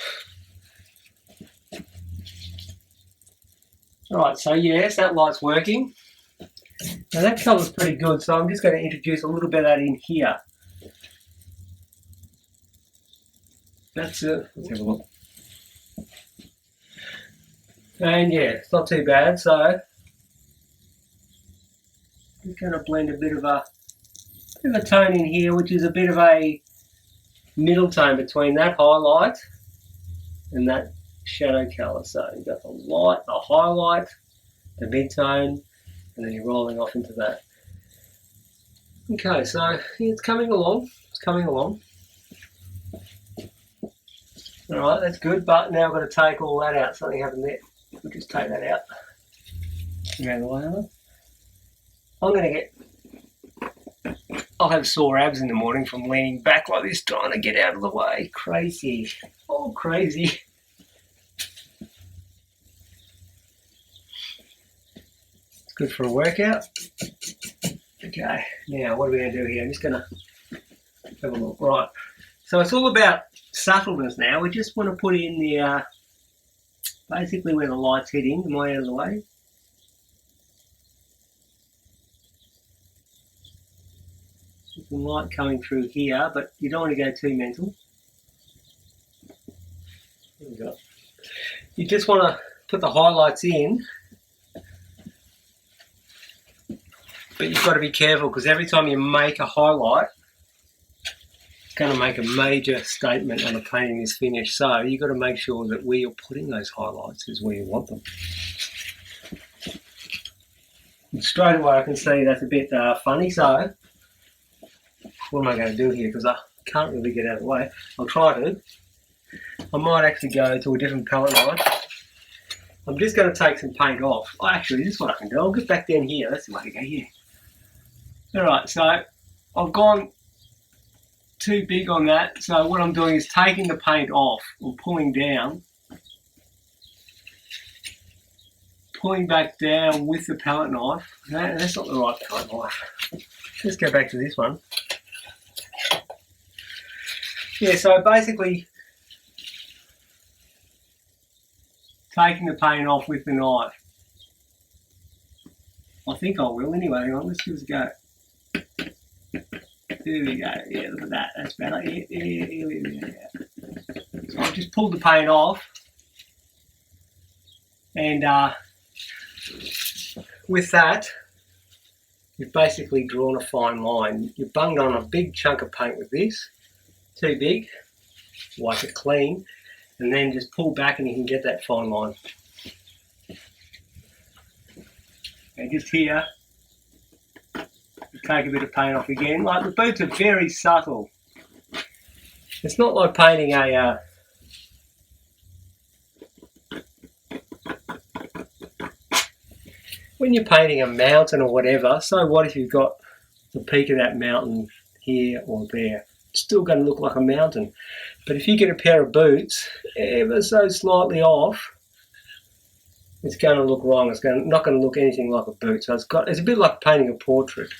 S1: Alright, so yes, that light's working. Now that colour's pretty good, so I'm just going to introduce a little bit of that in here. That's it. Let's have a look. And yeah, it's not too bad. So I'm just going to blend a bit of a tone in here, which is a bit of a middle tone between that highlight and that shadow colour. So you've got the light, the highlight, the mid-tone, and then you're rolling off into that. Okay, so yeah, it's coming along. It's coming along. All right, that's good, but now I've got to take all that out. Something happened there. We'll just take that out. Around the way of it. I'm going to I'll have sore abs in the morning from leaning back like this, trying to get out of the way. Crazy. Oh, crazy. It's good for a workout. Okay, now what are we going to do here? I'm just going to have a look. Right, so it's all about subtleness now. We just want to put in the, basically where the light's hitting. Am I out of the way? There's some light coming through here, but you don't want to go too mental. There we go. You just want to put the highlights in, but you've got to be careful because every time you make a highlight, it's going to make a major statement on the painting is finished. So you've got to make sure that where you're putting those highlights is where you want them. And straight away I can see that's a bit funny, so what am I going to do here? Because I can't really get out of the way. I'll try to. I might actually go to a different palette knife. I'm just going to take some paint off. Oh, actually, this is what I can do. I'll get back down here. That's the way to go here. Alright, so I've gone too big on that. So what I'm doing is taking the paint off or pulling down. Pulling back down with the palette knife. No, that's not the right palette knife. Let's go back to this one. Yeah, so basically taking the paint off with the knife. I think I will anyway. Hang on, let's give it a go. There we go. Yeah, look at that. That's better. Yeah. So I've just pulled the paint off. And with that, you've basically drawn a fine line. You've bunged on a big chunk of paint with this. Too big. Wipe it clean. And then just pull back and you can get that fine line. And just here, take a bit of paint off again. Like the boots are very subtle. It's not like painting a when you're painting a mountain or whatever, so what if you've got the peak of that mountain here or there? It's still going to look like a mountain. But if you get a pair of boots ever so slightly off, it's going to look wrong. It's not going to look anything like a boot. So it's a bit like painting a portrait.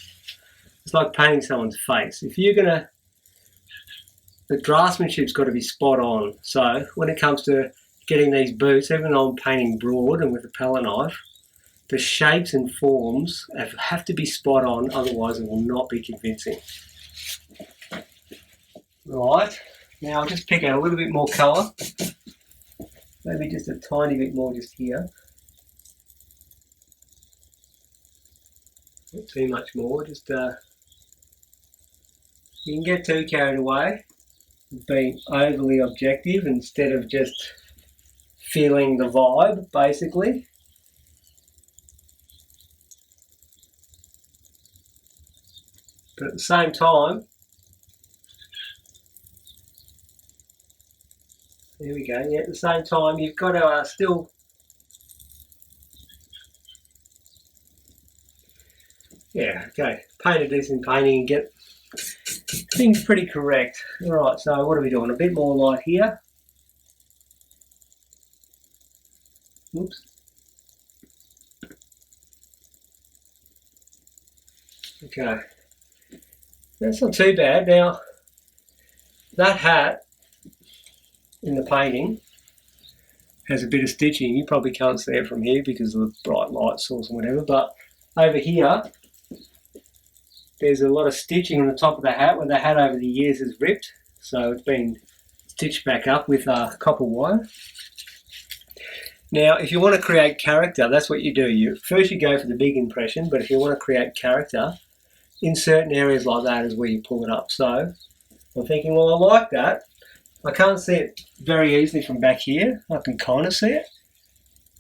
S1: It's like painting someone's face. If you're going to, the draftsmanship's got to be spot on. So when it comes to getting these boots, even though I'm painting broad and with a palette knife, the shapes and forms have to be spot on, otherwise it will not be convincing. Right, now I'll just pick out a little bit more colour. Maybe just a tiny bit more just here. Not too much more, just you can get too carried away with being overly objective instead of just feeling the vibe, basically. But at the same time, there we go, yeah, at the same time you've got to still, yeah, okay, paint a decent painting and get things pretty correct. Alright, so what are we doing? A bit more light here. Oops. Okay. That's not too bad. Now, that hat in the painting has a bit of stitching. You probably can't see it from here because of the bright light source and whatever, but over here, there's a lot of stitching on the top of the hat where the hat over the years has ripped. So it's been stitched back up with copper wire. Now, if you want to create character, that's what you do. First you go for the big impression, but if you want to create character, in certain areas like that is where you pull it up. So I'm thinking, well, I like that. I can't see it very easily from back here. I can kind of see it.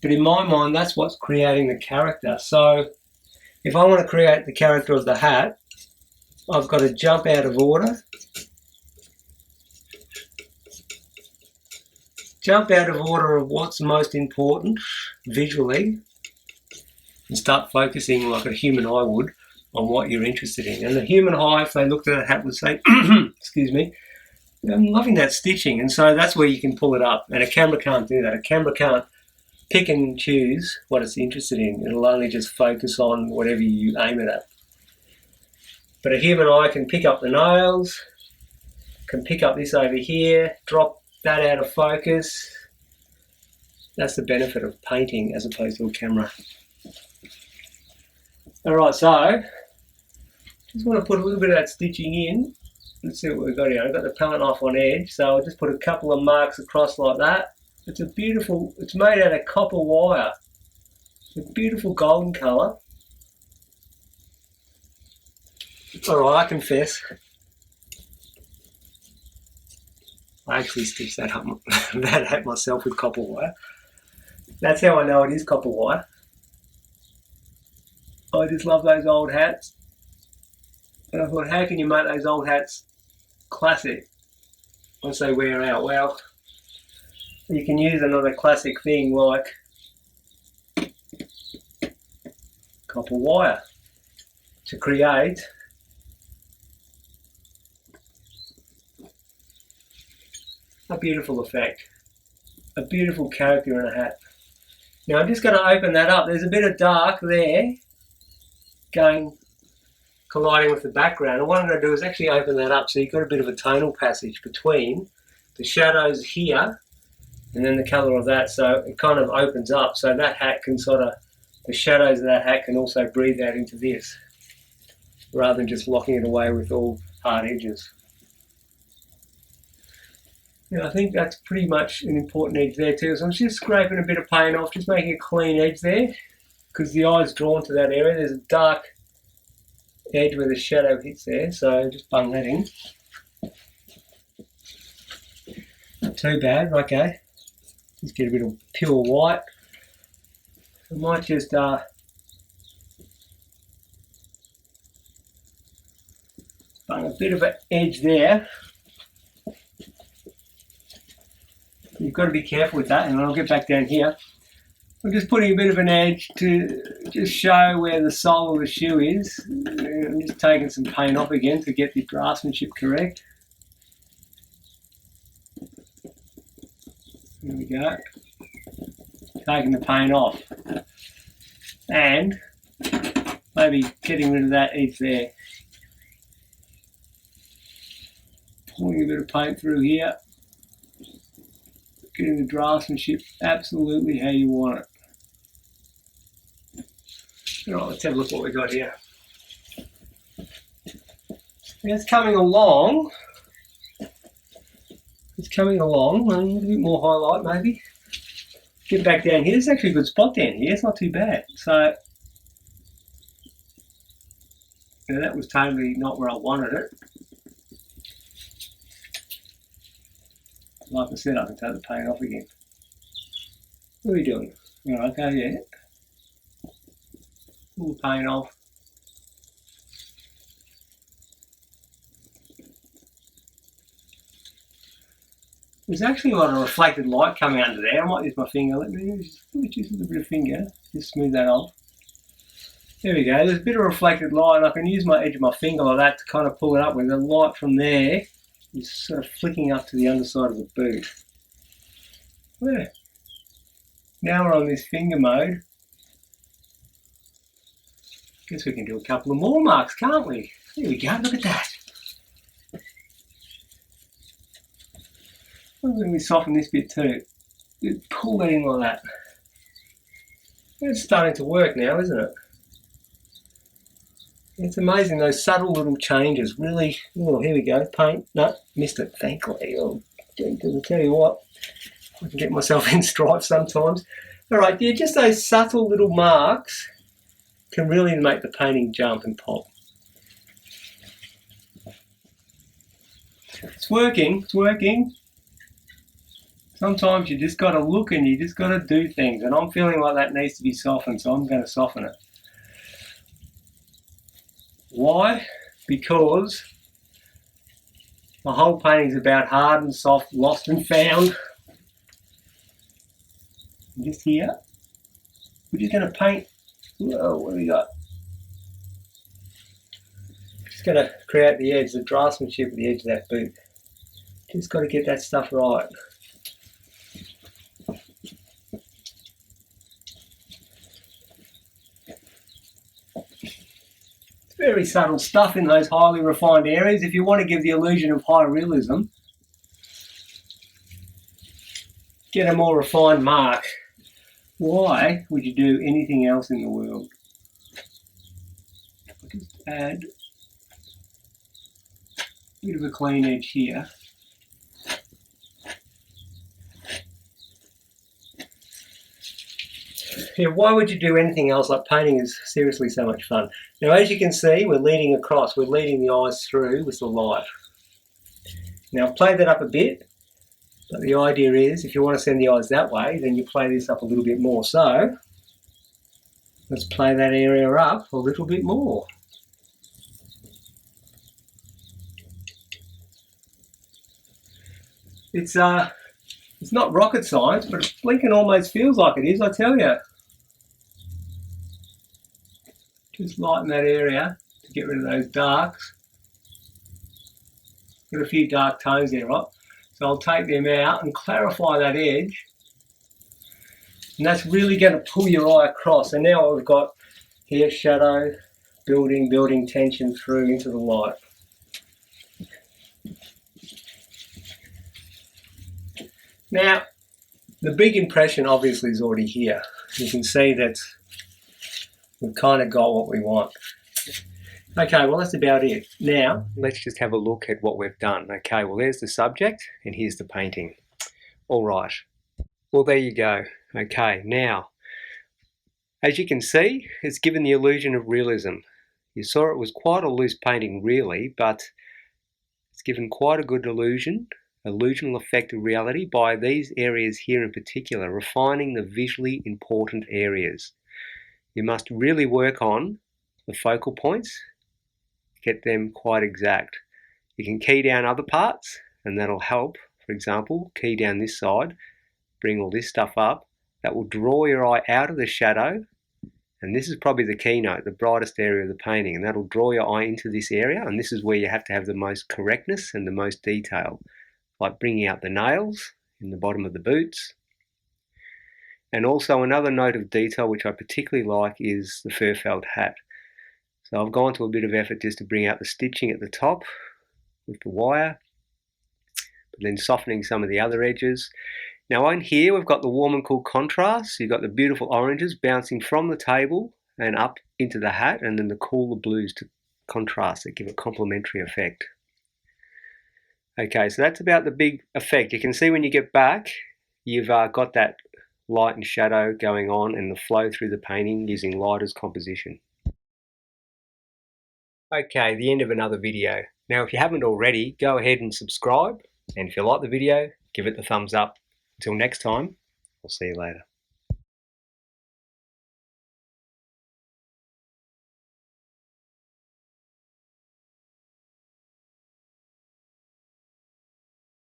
S1: But in my mind, that's what's creating the character. So if I want to create the character of the hat, I've got to jump out of order. Jump out of order of what's most important visually and start focusing like a human eye would on what you're interested in. And the human eye, if they looked at a hat, would say, excuse me, I'm loving that stitching. And so that's where you can pull it up. And a camera can't do that. A camera can't pick and choose what it's interested in. It'll only just focus on whatever you aim it at. But a human eye can pick up the nails, can pick up this over here, drop that out of focus. That's the benefit of painting as opposed to a camera. Alright, so just want to put a little bit of that stitching in. Let's see what we've got here. I've got the palette knife on edge, so I'll just put a couple of marks across like that. It's a beautiful, it's made out of copper wire. It's a beautiful golden colour. Alright, I confess, I actually stitched that up that hat myself with copper wire. That's how I know it is copper wire. I just love those old hats. And I thought, how can you make those old hats classic once they wear out? Well, you can use another classic thing like copper wire to create a beautiful effect, a beautiful character in a hat. Now I'm just going to open that up. There's a bit of dark there colliding with the background, and what I'm going to do is actually open that up so you've got a bit of a tonal passage between the shadows here and then the colour of that, so it kind of opens up so that hat can sort of, the shadows of that hat can also breathe out into this rather than just locking it away with all hard edges. Yeah, I think that's pretty much an important edge there too. So I'm just scraping a bit of paint off, just making a clean edge there because the eye's drawn to that area. There's a dark edge where the shadow hits there, so just bung that in. Not too bad, okay. Just get a bit of pure white. I might just bung a bit of an edge there. You've got to be careful with that, and I'll get back down here. I'm just putting a bit of an edge to just show where the sole of the shoe is. I'm just taking some paint off again to get the draftsmanship correct. There we go. Taking the paint off. And maybe getting rid of that edge there. Pulling a bit of paint through here. Getting the draftsmanship absolutely how you want it. Alright, let's have a look what we got here. It's coming along. It's coming along. A little bit more highlight maybe. Get back down here. It's actually a good spot down here. It's not too bad. So, yeah, that was totally not where I wanted it. Like I said, I can take the paint off again. What are we doing? Alright, okay, yeah. Pull the paint off. There's actually a lot of reflected light coming under there. I might use my finger. Let me just use a bit of finger. Just smooth that off. There we go. There's a bit of reflected light, and I can use my edge of my finger like that to kind of pull it up with the light from there. It's sort of flicking up to the underside of the boot. There. Now we're on this finger mode. Guess we can do a couple of more marks, can't we? There we go, look at that. I'm going to soften this bit too. Just pull that in like that. It's starting to work now, isn't it? It's amazing, those subtle little changes really. Oh, here we go, paint. No, missed it, thankfully. Oh, I'll tell you what, I can get myself in stripes sometimes. Alright, yeah, just those subtle little marks can really make the painting jump and pop. It's working, it's working. Sometimes you just got to look and you just got to do things, and I'm feeling like that needs to be softened, so I'm going to soften it. Why? Because my whole painting is about hard and soft, lost and found. And just here, we're just going to paint. Whoa, what do we got? Just going to create the edge, the draftsmanship at the edge of that boot. Just got to get that stuff right. Very subtle stuff in those highly refined areas. If you want to give the illusion of high realism, get a more refined mark. Why would you do anything else in the world? I'll just add a bit of a clean edge here. Yeah, why would you do anything else? Like, painting is seriously so much fun. Now, as you can see, we're leading across. We're leading the eyes through with the light. Now, I've played that up a bit, but the idea is, if you want to send the eyes that way, then you play this up a little bit more. So, let's play that area up a little bit more. It's not rocket science, but blinking almost feels like it is, I tell you. Just lighten that area to get rid of those darks. Got a few dark tones there, right? So I'll take them out and clarify that edge. And that's really going to pull your eye across. And now we've got here shadow, building tension through into the light. Now, the big impression obviously is already here. You can see that we've kind of got what we want. Okay, well, that's about it. Now, let's just have a look at what we've done. Okay, well, there's the subject and here's the painting. All right. Well, there you go. Okay, now, as you can see, it's given the illusion of realism. You saw it was quite a loose painting, really, but it's given quite a good illusional effect of reality by these areas here in particular, refining the visually important areas. You must really work on the focal points, get them quite exact. You can key down other parts and that'll help. For example, key down this side, bring all this stuff up. That will draw your eye out of the shadow, and this is probably the keynote, the brightest area of the painting, and that'll draw your eye into this area, and this is where you have to have the most correctness and the most detail, like bringing out the nails in the bottom of the boots. And also another note of detail which I particularly like is the fur felt hat. So I've gone to a bit of effort just to bring out the stitching at the top with the wire, but then softening some of the other edges. Now on here we've got the warm and cool contrast. You've got the beautiful oranges bouncing from the table and up into the hat, and then the cooler blues to contrast that give a complementary effect. Okay, so that's about the big effect. You can see when you get back, you've got that light and shadow going on and the flow through the painting using light as composition. Okay, the end of another video. Now if you haven't already, go ahead and subscribe, and if you like the video, give it the thumbs up. Until next time, I'll see you later.